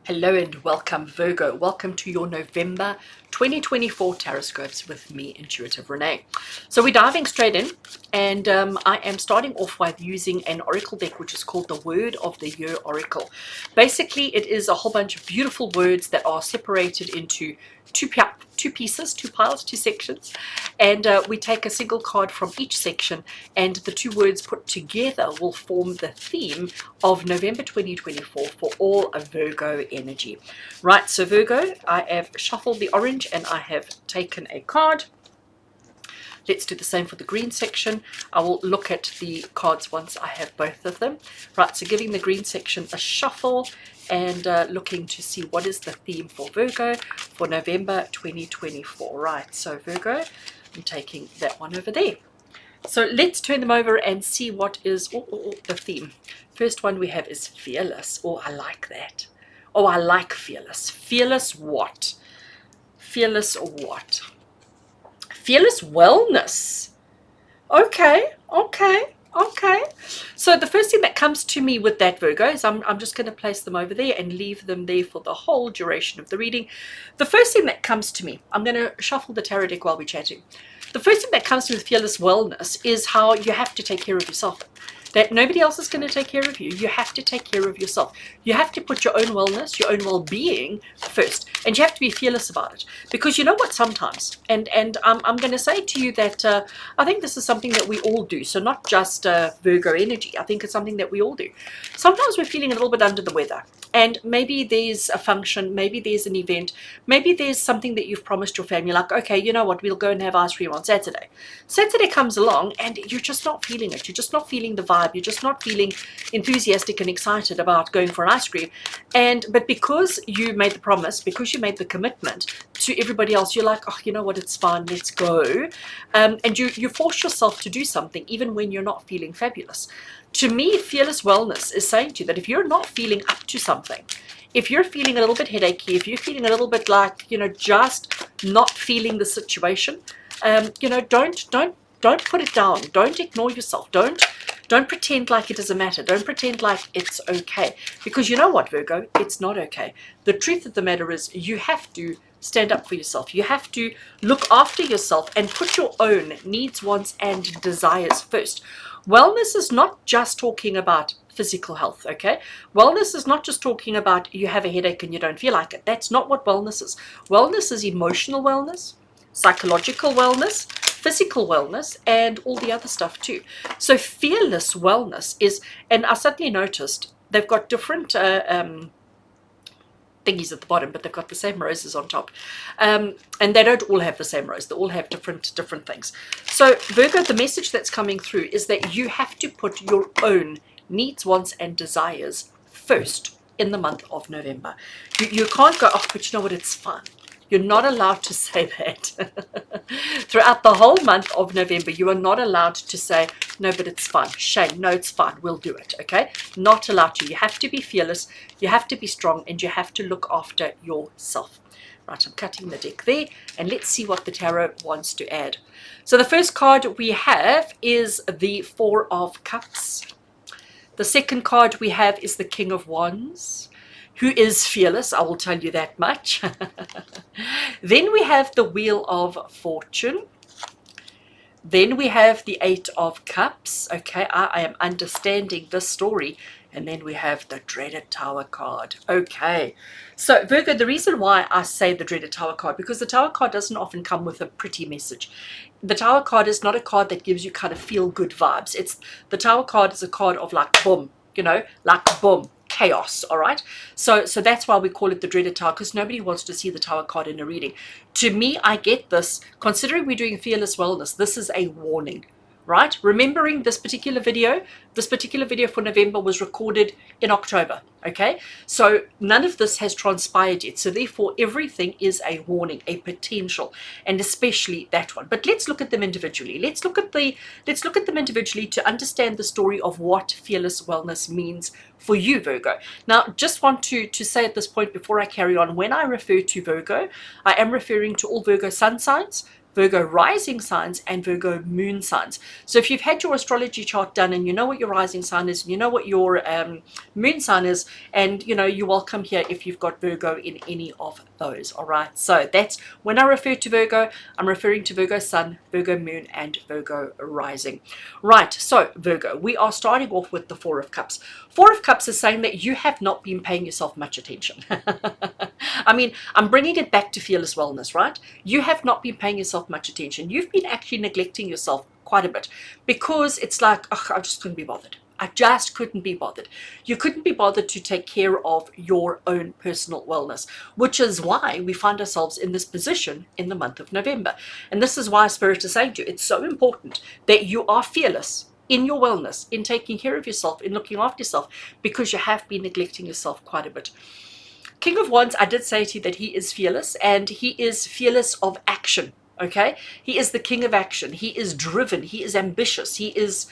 Hello and welcome, Virgo. Welcome to your November 2024 Taroscopes with me, Intuitive Renee. So we're diving straight in, and I am starting off with using an oracle deck which is called the Word of the Year Oracle. Basically, it is a whole bunch of beautiful words that are separated into two pieces, two piles, two sections, and we take a single card from each section, and the two words put together will form the theme of November 2024 for all of Virgo energy. Right, so Virgo, I have shuffled the orange and I have taken a card. Let's do the same for the green section. I will look at the cards once I have both of them. Right, so giving the green section a shuffle and looking to see what is the theme for Virgo for November 2024. Right, so Virgo, I'm taking that one over there. So let's turn them over and see what is the theme. First one we have is fearless. Oh, I like that. Oh, I like fearless. Fearless what? Fearless what? Fearless wellness. Okay. So the first thing that comes to me with that, Virgo, is I'm just going to place them over there and leave them there for the whole duration of the reading. The first thing that comes to me, I'm going to shuffle the tarot deck while we're chatting. The first thing that comes to me with fearless wellness is how you have to take care of yourself. That nobody else is going to take care of you. You have to take care of yourself. You have to put your own wellness, your own well-being first, and you have to be fearless about it. Because you know what, sometimes, and I'm going to say to you that I think this is something that we all do. So not just Virgo energy. I think it's something that we all do. Sometimes we're feeling a little bit under the weather. And maybe there's a function, maybe there's an event, maybe there's something that you've promised your family, like, okay, you know what, we'll go and have ice cream on Saturday. Saturday comes along and you're just not feeling it. You're just not feeling the vibe. You're just not feeling enthusiastic and excited about going for an ice cream. But because you made the promise, because you made the commitment to everybody else, you're like, oh, you know what, it's fine, let's go. And you force yourself to do something even when you're not feeling fabulous. To me, fearless wellness is saying to you that if you're not feeling up to something, if you're feeling a little bit headachy, if you're feeling a little bit like, just not feeling the situation, don't put it down. Don't ignore yourself. Don't pretend like it doesn't matter. Don't pretend like it's okay. Because you know what, Virgo? It's not okay. The truth of the matter is you have to stand up for yourself. You have to look after yourself and put your own needs, wants, and desires first. Wellness is not just talking about physical health, okay? Wellness is not just talking about you have a headache and you don't feel like it. That's not what wellness is. Wellness is emotional wellness, psychological wellness, physical wellness, and all the other stuff too. So fearless wellness is, and I suddenly noticed they've got different thingies at the bottom, but they've got the same roses on top, and they don't all have the same rose. They all have different things. So Virgo, the message that's coming through is that you have to put your own needs, wants, and desires first in the month of November. You can't go, oh, but you know what, it's fun. You're not allowed to say that. Throughout the whole month of November, you are not allowed to say, no, but it's fun. Shame, no, it's fine. We'll do it, okay? Not allowed to. You have to be fearless. You have to be strong, and you have to look after yourself. Right, I'm cutting the deck there, and let's see what the tarot wants to add. So the first card we have is the Four of Cups. The second card we have is the King of Wands, who is fearless, I will tell you that much. Then we have the Wheel of Fortune. Then we have the Eight of Cups. Okay, I am understanding this story. And then we have the Dreaded Tower card. Okay, so Virgo, the reason why I say the Dreaded Tower card, because the Tower card doesn't often come with a pretty message. The Tower card is not a card that gives you kind of feel-good vibes. The Tower card is a card of like boom, like boom. Chaos, all right? So that's why we call it the Dreaded Tower, because nobody wants to see the Tower card in a reading. To me, I get this. Considering we're doing fearless wellness, this is a warning, right? Remembering this particular video for November was recorded in October, okay? So none of this has transpired yet. So therefore, everything is a warning, a potential, and especially that one. But let's look at them individually. Let's look at them individually to understand the story of what fearless wellness means for you, Virgo. Now, just want to say at this point before I carry on, when I refer to Virgo, I am referring to all Virgo sun signs, Virgo rising signs, and Virgo moon signs. So if you've had your astrology chart done and you know what your rising sign is, and you know what your moon sign is, and you're welcome here if you've got Virgo in any of those. All right, so that's when I refer to Virgo, I'm referring to Virgo sun, Virgo moon, and Virgo rising. Right, so Virgo, we are starting off with the Four of Cups. Four of Cups is saying that you have not been paying yourself much attention. I mean, I'm bringing it back to fearless wellness, right? You have not been paying yourself much attention. You've been actually neglecting yourself quite a bit because it's like, oh, I just couldn't be bothered. I just couldn't be bothered. You couldn't be bothered to take care of your own personal wellness, which is why we find ourselves in this position in the month of November. And this is why Spirit is saying to you, it's so important that you are fearless in your wellness, in taking care of yourself, in looking after yourself, because you have been neglecting yourself quite a bit. King of Wands, I did say to you that he is fearless, and he is fearless of action. Okay, he is the king of action. He is driven. He is ambitious. He is,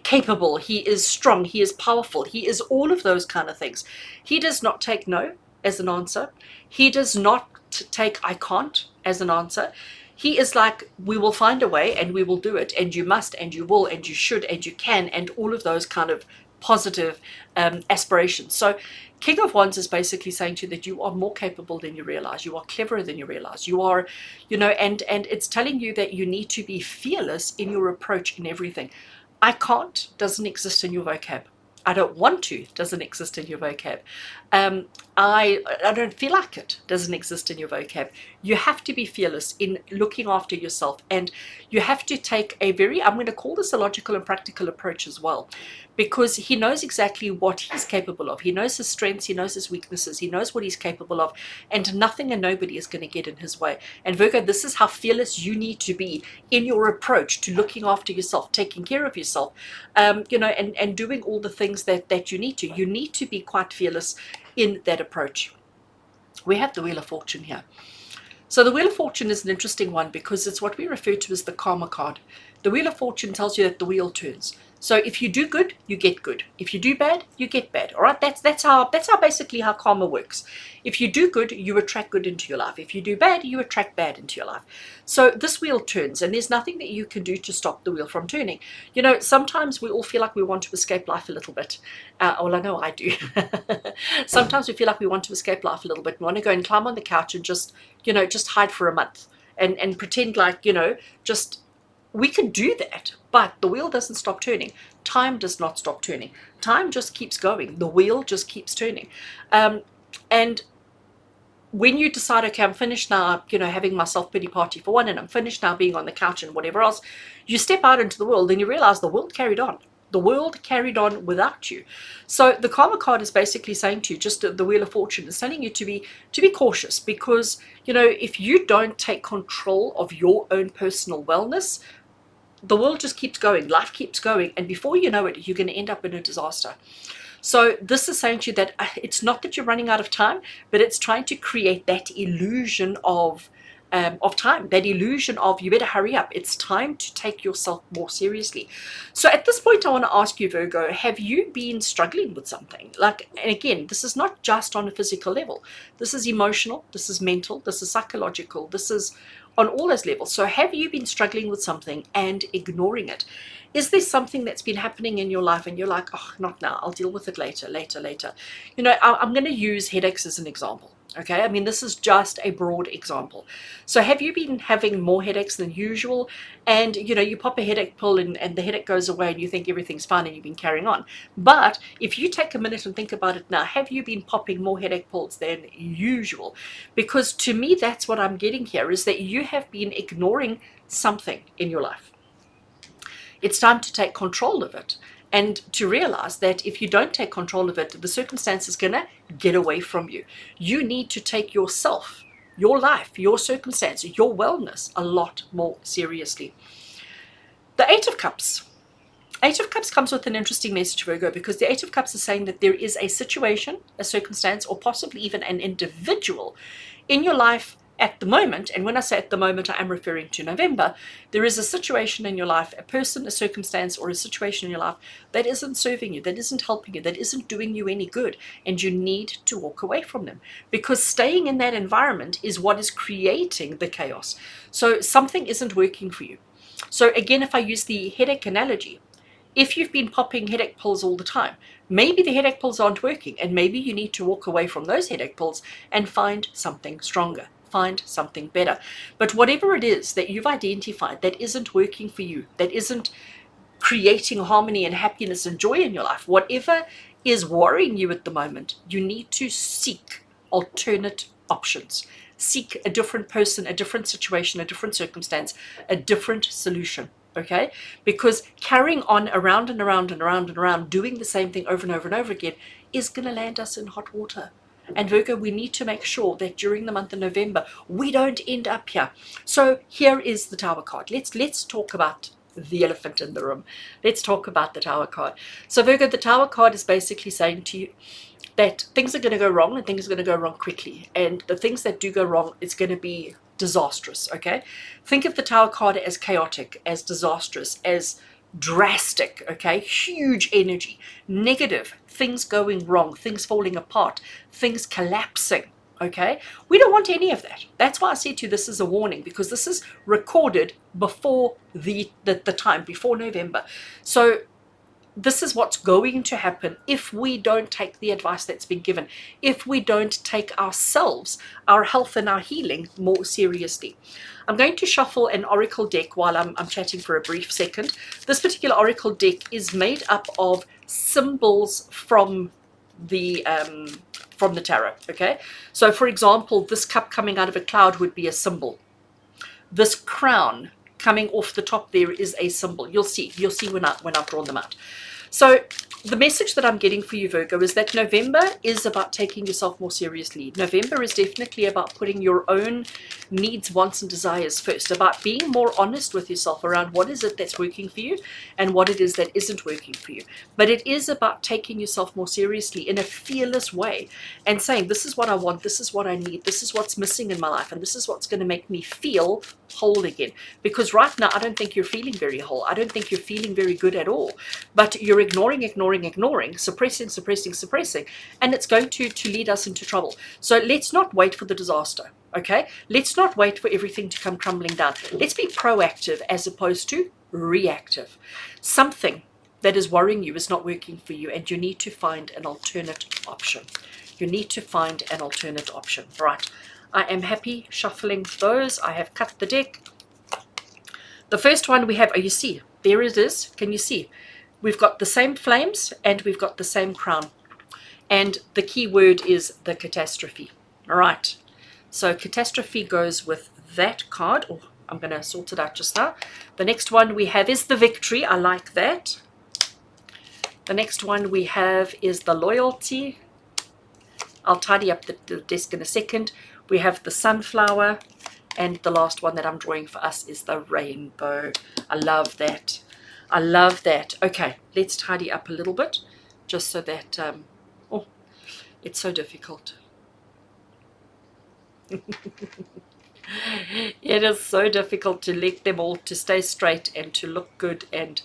capable. He is strong. He is powerful. He is all of those kind of things. He does not take no as an answer. He does not take I can't as an answer. He is like, we will find a way and we will do it, and you must and you will and you should and you can, and all of those kind of positive aspirations. So King of Wands is basically saying to you that you are more capable than you realize. You are cleverer than you realize. You are, and it's telling you that you need to be fearless in your approach in everything. I can't doesn't exist in your vocab. I don't want to doesn't exist in your vocab. I don't feel like it doesn't exist in your vocab. You have to be fearless in looking after yourself, and you have to take a very, I'm going to call this a logical and practical approach as well, because he knows exactly what he's capable of. He knows his strengths, he knows his weaknesses, he knows what he's capable of, and nothing and nobody is going to get in his way. And Virgo, this is how fearless you need to be in your approach to looking after yourself, taking care of yourself, and doing all the things that you need to. You need to be quite fearless in that approach. We have the Wheel of Fortune here. So the Wheel of Fortune is an interesting one because it's what we refer to as the karma card. The Wheel of Fortune tells you that the wheel turns. So if you do good, you get good. If you do bad, you get bad. All right, that's how basically how karma works. If you do good, you attract good into your life. If you do bad, you attract bad into your life. So this wheel turns, and there's nothing that you can do to stop the wheel from turning. Sometimes we all feel like we want to escape life a little bit. Well, I know I do. Sometimes we feel like we want to escape life a little bit. We want to go and climb on the couch and just hide for a month and pretend like, just. We can do that, but the wheel doesn't stop turning. Time does not stop turning. Time just keeps going. The wheel just keeps turning. And when you decide, okay, I'm finished now, having my self-pity party for one, and I'm finished now being on the couch and whatever else, you step out into the world and you realize the world carried on. The world carried on without you. So the karma card is basically saying to you, just the Wheel of Fortune is telling you to be cautious, because if you don't take control of your own personal wellness, the world just keeps going, life keeps going, and before you know it, you're going to end up in a disaster. So this is saying to you that it's not that you're running out of time, but it's trying to create that illusion of time, that illusion of you better hurry up. It's time to take yourself more seriously. So at this point, I want to ask you, Virgo, have you been struggling with something? And again, this is not just on a physical level. This is emotional, this is mental, this is psychological, this is on all those levels. So have you been struggling with something and ignoring it? Is there something that's been happening in your life and you're like, oh, not now, I'll deal with it later. I'm going to use headaches as an example. Okay, I mean, this is just a broad example. So have you been having more headaches than usual? And, you pop a headache pill and the headache goes away and you think everything's fine and you've been carrying on. But if you take a minute and think about it now, have you been popping more headache pills than usual? Because to me, that's what I'm getting here, is that you have been ignoring something in your life. It's time to take control of it. And to realize that if you don't take control of it, the circumstance is going to get away from you. You need to take yourself, your life, your circumstance, your wellness a lot more seriously. The Eight of Cups. Eight of Cups comes with an interesting message, Virgo, because the Eight of Cups is saying that there is a situation, a circumstance, or possibly even an individual in your life at the moment, and when I say at the moment, I am referring to November, there is a situation in your life, a person, a circumstance, or a situation in your life that isn't serving you, that isn't helping you, that isn't doing you any good, and you need to walk away from them, because staying in that environment is what is creating the chaos. So something isn't working for you. So again, if I use the headache analogy, if you've been popping headache pills all the time, maybe the headache pills aren't working, and maybe you need to walk away from those headache pills and find something stronger, find something better. But whatever it is that you've identified that isn't working for you, that isn't creating harmony and happiness and joy in your life, whatever is worrying you at the moment, you need to seek alternate options. Seek a different person, a different situation, a different circumstance, a different solution. Okay? Because carrying on around and around and around and around, doing the same thing over and over and over again, is going to land us in hot water. And Virgo, we need to make sure that during the month of November, we don't end up here. So here is the Tower card. Let's talk about the elephant in the room. Let's talk about the Tower card. So Virgo, the Tower card is basically saying to you that things are going to go wrong, and things are going to go wrong quickly. And the things that do go wrong, it's going to be disastrous, okay? Think of the Tower card as chaotic, as disastrous, as drastic, okay? Huge energy, negative, things going wrong, things falling apart, things collapsing, okay? We don't want any of that. That's why I said to you this is a warning, because this is recorded before the time, before November. So this is what's going to happen if we don't take the advice that's been given, if we don't take ourselves, our health and our healing more seriously. I'm going to shuffle an oracle deck while I'm chatting for a brief second. This particular oracle deck is made up of symbols from the tarot, okay? So for example, this cup coming out of a cloud would be a symbol. This crown coming off the top there is a symbol. You'll see when I've drawn them out. So the message that I'm getting for you, Virgo, is that November is about taking yourself more seriously. November is definitely about putting your own needs, wants, and desires first, about being more honest with yourself around what is it that's working for you and what it is that isn't working for you. But it is about taking yourself more seriously in a fearless way and saying, this is what I want, this is what I need, this is what's missing in my life, and this is what's going to make me feel whole again. Because right now, I don't think you're feeling very whole. I don't think you're feeling very good at all. But you're ignoring, suppressing, and it's going to lead us into trouble. So let's not wait for the disaster, okay? Let's not wait for everything to come crumbling down. Let's be proactive as opposed to reactive. Something that is worrying you is not working for you, and you need to find an alternate option. You need to find an alternate option. Right, I am happy shuffling those. I have cut the deck. The first one we have, oh, you see, there it is. Can you see? We've got the same flames and we've got the same crown. And the key word is the catastrophe. All right. So catastrophe goes with that card. Oh, I'm going to sort it out just now. The next one we have is the victory. I like that. The next one we have is the loyalty. I'll tidy up the desk in a second. We have the sunflower. And the last one that I'm drawing for us is the rainbow. I love that. I love that. Okay, let's tidy up a little bit just so that, oh, it's so difficult. It is so difficult to let them all to stay straight and to look good and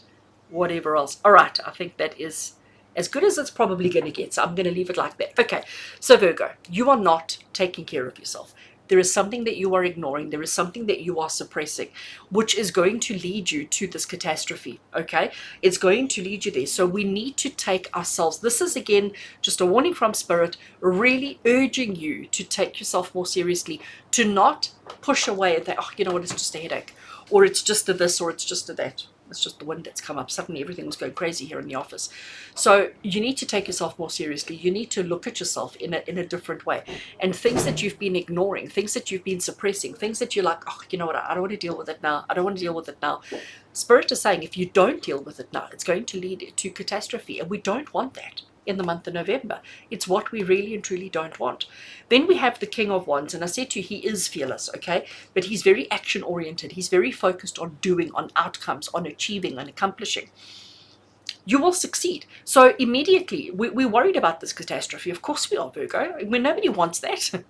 whatever else. All right, I think that is as good as it's probably going to get. So I'm going to leave it like that. Okay, so Virgo, you are not taking care of yourself. There is something that you are ignoring. There is something that you are suppressing, which is going to lead you to this catastrophe, okay? It's going to lead you there. So we need to take ourselves, this is again just a warning from Spirit, really urging you to take yourself more seriously, to not push away and think, oh, you know what, it's just a headache, or it's just a this, or it's just a that. It's just the wind that's come up. Suddenly everything was going crazy here in the office. So you need to take yourself more seriously. You need to look at yourself in a different way. And things that you've been ignoring, things that you've been suppressing, things that you're like, oh, you know what, I don't want to deal with it now. I don't want to deal with it now. Spirit is saying if you don't deal with it now, it's going to lead to catastrophe. And we don't want that in the month of November. It's what we really and truly don't want. Then we have the King of Wands, and I said to you, he is fearless, okay? But he's very action-oriented. He's very focused on doing, on outcomes, on achieving, on accomplishing. you will succeed. So immediately, we're worried about this catastrophe. Of course we are, Virgo. Nobody wants that.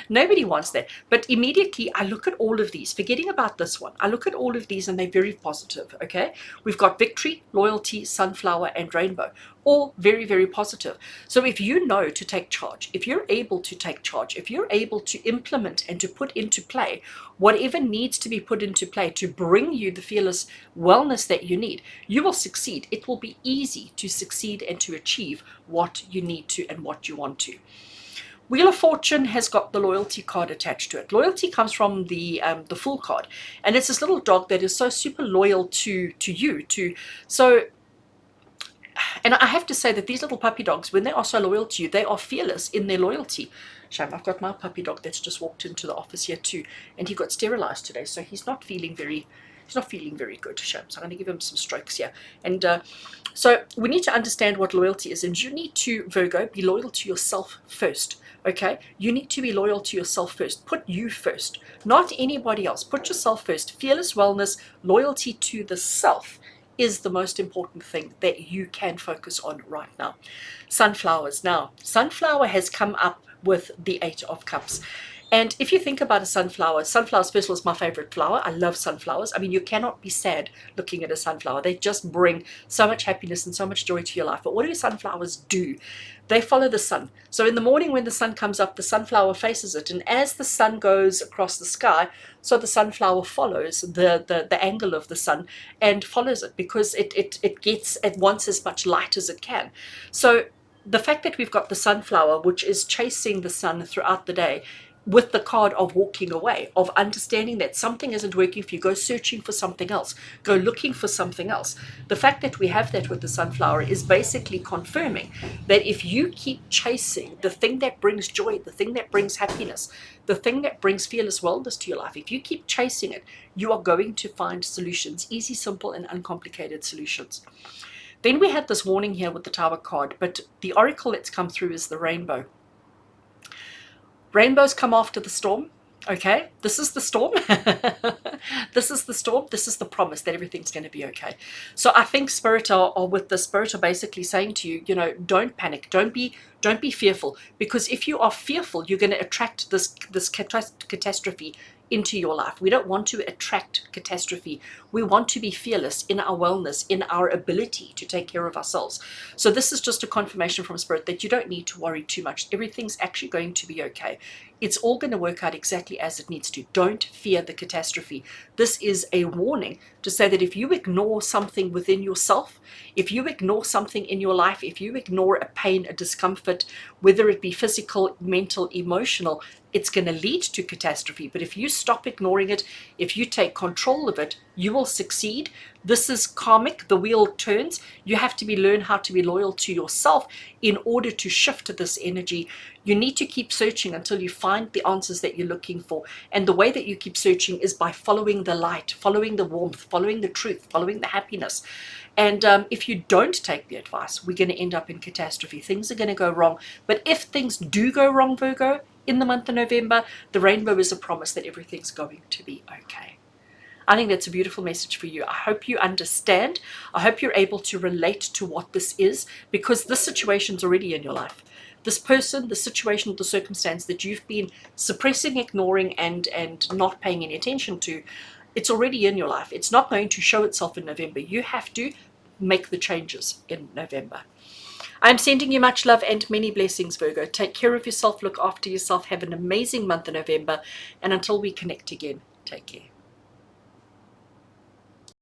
Nobody wants that. But immediately, I look at all of these, forgetting about this one. I look at all of these and they're very positive, okay? We've got victory, loyalty, sunflower, and rainbow. All very, very positive. So if you know to take charge, if you're able to take charge, if you're able to implement and to put into play whatever needs to be put into play to bring you the fearless wellness that you need, you will succeed. It will be easy to succeed and to achieve what you need to and what you want to. Wheel of Fortune has got the loyalty card attached to it. Loyalty comes from the Fool card, and it's this little dog that is so super loyal to you. And I have to say that these little puppy dogs, when they are so loyal to you, they are fearless in their loyalty. Shame, I've got my puppy dog that's just walked into the office here too, and he got sterilized today, so he's not feeling very good. Shame. So I'm going to give him some strokes here. And so we need to understand what loyalty is, and you need to, Virgo, be loyal to yourself first. Okay, you need to be loyal to yourself first. Put you first, not anybody else. Put yourself first. Fearless wellness, loyalty to the self is the most important thing that you can focus on right now. Sunflowers. Now, sunflower has come up with the 8 of Cups. And if you think about a sunflower, sunflowers, first of all, is my favorite flower. I love sunflowers. I mean, you cannot be sad looking at a sunflower. They just bring so much happiness and so much joy to your life. But what do sunflowers do? They follow the sun. So in the morning when the sun comes up, the sunflower faces it. And as the sun goes across the sky, so the sunflower follows the angle of the sun and follows it, because it wants as much light as it can. So the fact that we've got the sunflower, which is chasing the sun throughout the day, with the card of walking away, of understanding that something isn't working for you, go searching for something else, go looking for something else. The fact that we have that with the sunflower is basically confirming that if you keep chasing the thing that brings joy, the thing that brings happiness, the thing that brings fearless wellness to your life, if you keep chasing it, you are going to find solutions, easy, simple, and uncomplicated solutions. Then we had this warning here with the Tower card, but the oracle that's come through is the rainbow. Rainbows come after the storm. Okay, this is the storm. This is the storm. This is the promise that everything's going to be okay. So I think Spirit are with the Spirit are basically saying to you, don't panic, don't be fearful, because if you are fearful, you're going to attract this catastrophe into your life. We don't want to attract catastrophe. We want to be fearless in our wellness, in our ability to take care of ourselves. So this is just a confirmation from Spirit that you don't need to worry too much. Everything's actually going to be okay. It's all going to work out exactly as it needs to. Don't fear the catastrophe. This is a warning to say that if you ignore something within yourself, if you ignore something in your life, if you ignore a pain, a discomfort, whether it be physical, mental, emotional, it's going to lead to catastrophe. But if you stop ignoring it, if you take control of it, you will succeed. This is karmic. The wheel turns. You have to learn how to be loyal to yourself in order to shift this energy. You need to keep searching until you find the answers that you're looking for. And the way that you keep searching is by following the light, following the warmth, following the truth, following the happiness. And if you don't take the advice, we're going to end up in catastrophe. Things are going to go wrong. But if things do go wrong, Virgo, in the month of November, the rainbow is a promise that everything's going to be okay. I think that's a beautiful message for you. I hope you understand. I hope you're able to relate to what this is, because this situation's already in your life. This person, the situation, the circumstance that you've been suppressing, ignoring, and not paying any attention to, it's already in your life. It's not going to show itself in November. You have to make the changes in November. I'm sending you much love and many blessings, Virgo. Take care of yourself. Look after yourself. Have an amazing month of November. And until we connect again, take care.